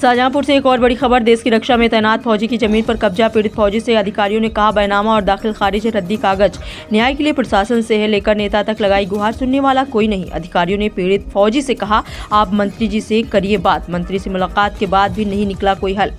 शाहजहांपुर से एक और बड़ी खबर। देश की रक्षा में तैनात फौजी की जमीन पर कब्जा। पीड़ित फौजी से अधिकारियों ने कहा बैनामा और दाखिल खारिज रद्दी कागज। न्याय के लिए प्रशासन से है लेकर नेता तक लगाई गुहार, सुनने वाला कोई नहीं। अधिकारियों ने पीड़ित फौजी से कहा आप मंत्री जी से करिए बात। मंत्री से मुलाकात के बाद भी नहीं निकला कोई हल।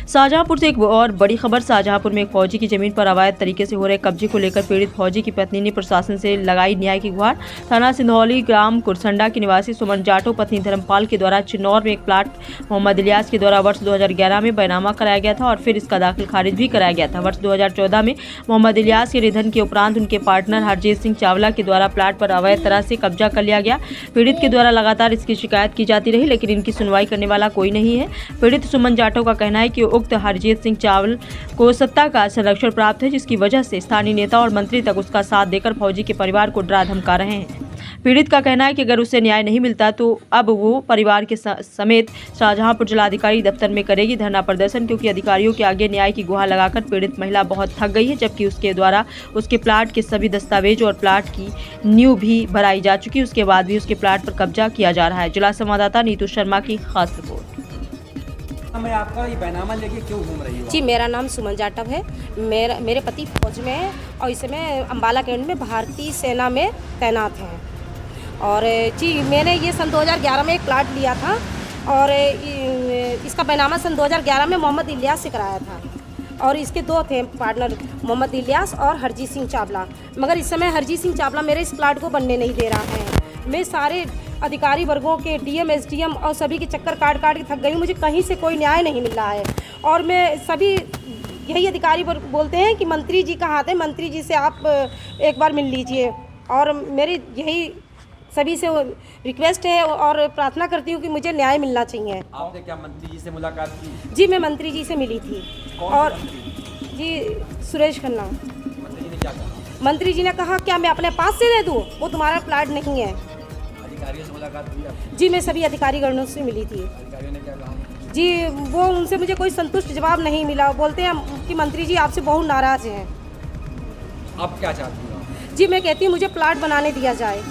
शाहजहांपुर से एक और बड़ी खबर। शाहजहांपुर में एक फौजी की जमीन पर अवैध तरीके से हो रहे कब्जे को लेकर पीड़ित फौजी की पत्नी ने प्रशासन से लगाई न्याय की गुहार। थाना सिंधौली ग्राम कुरसंडा की निवासी सुमन जाटो पत्नी धर्मपाल के द्वारा चिन्नौर में एक प्लाट मोहम्मद इलियास के द्वारा वर्ष 2011 में बैनामा कराया गया था और फिर इसका दाखिल खारिज भी कराया गया था। वर्ष 2014 में मोहम्मद इलियास के निधन के उपरांत उनके पार्टनर हरजीत सिंह चावला के द्वारा प्लाट पर अवैध तरह से कब्जा कर लिया गया। पीड़ित के द्वारा लगातार इसकी शिकायत की जाती रही लेकिन इनकी सुनवाई करने वाला कोई नहीं है। पीड़ित सुमन जाटो का कहना है कि उक्त हरजीत सिंह चावल को सत्ता का संरक्षण प्राप्त है, जिसकी वजह से स्थानीय नेता और मंत्री तक उसका साथ देकर फौजी के परिवार को डरा धमका रहे हैं। पीड़ित का कहना है कि अगर उसे न्याय नहीं मिलता तो अब वो परिवार के समेत शाहजहांपुर जिलाधिकारी दफ्तर में करेगी धरना प्रदर्शन, क्योंकि अधिकारियों के आगे न्याय की गुहार लगाकर पीड़ित महिला बहुत थक गई है, जबकि उसके द्वारा उसके प्लाट के सभी दस्तावेज और प्लाट की नींव भी भराई जा चुकी। उसके बाद भी उसके प्लाट पर कब्जा किया जा रहा है। जिला संवाददाता नीतू शर्मा की खास रिपोर्ट। मैं आपका ये बैनामा लेके क्यों घूम रही हूँ? जी, मेरा नाम सुमन जाटव है। मेरे पति फौज में है और इस समय अम्बाला कैंट में भारतीय सेना में तैनात हैं। और जी मैंने ये सन 2011 में एक प्लाट लिया था और इसका बैनामा सन 2011 में मोहम्मद इलियास से कराया था और इसके दो थे पार्टनर, मोहम्मद इलियास और हरजीत सिंह चावला। मगर इस समय हरजीत सिंह चावला मेरे इस प्लाट को बनने नहीं दे रहा है। मैं सारे अधिकारी वर्गों के डीएम, एसडीएम और सभी के चक्कर काट के थक गई हूँ। मुझे कहीं से कोई न्याय नहीं मिल रहा है और मैं सभी यही अधिकारी वर्ग बोलते हैं कि मंत्री जी कहाँ थे, मंत्री जी से आप एक बार मिल लीजिए। और मेरी यही सभी से रिक्वेस्ट है और प्रार्थना करती हूँ कि मुझे न्याय मिलना चाहिए। आपने क्या मंत्री जी से मुलाकात की? जी, मैं मंत्री जी से मिली थी। और जी सुरेश खन्ना। मंत्री जी ने क्या कहा? मंत्री जी ने कहा क्या मैं अपने पास से दे दूँ, वो तुम्हारा प्लाट नहीं है। अधिकारियों से मुलाकात हुई आपकी? जी, मैं सभी अधिकारीगणों से मिली थी। अधिकारियों ने क्या कहा? जी, वो उनसे मुझे कोई संतुष्ट जवाब नहीं मिला। बोलते हैं कि मंत्री जी आपसे बहुत नाराज़ हैं। आप क्या चाहती हो? जी, मैं कहती हूँ मुझे प्लाट बनाने दिया जाए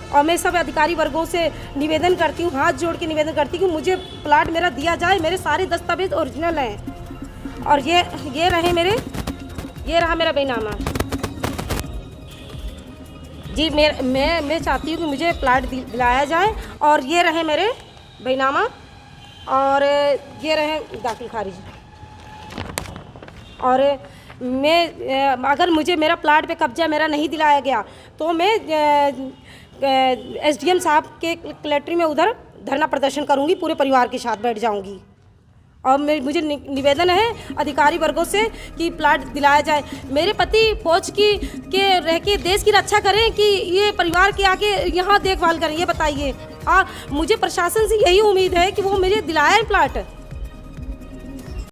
और मैं सब अधिकारी वर्गों से निवेदन करती हूँ, हाथ जोड़ के निवेदन करती हूँ कि मुझे प्लाट मेरा दिया जाए। मेरे सारे दस्तावेज ओरिजिनल हैं और ये रहा मेरा बैनामा। जी, मैं चाहती हूँ कि मुझे प्लाट दिलाया जाए और ये रहे मेरे बैनामा और ये रहे दाखिल खारिज। और मैं अगर मुझे मेरा प्लाट पे कब्जा मेरा नहीं दिलाया गया तो मैं एसडीएम साहब के कलेक्ट्री में उधर धरना प्रदर्शन करूँगी, पूरे परिवार के साथ बैठ जाऊँगी। और मुझे निवेदन है अधिकारी वर्गों से कि प्लाट दिलाया जाए। मेरे पति फौज के रह के देश की रक्षा करें कि ये परिवार के आगे यहाँ देखभाल करें, ये बताइए। मुझे प्रशासन से यही उम्मीद है कि वो मुझे दिलाए प्लाट।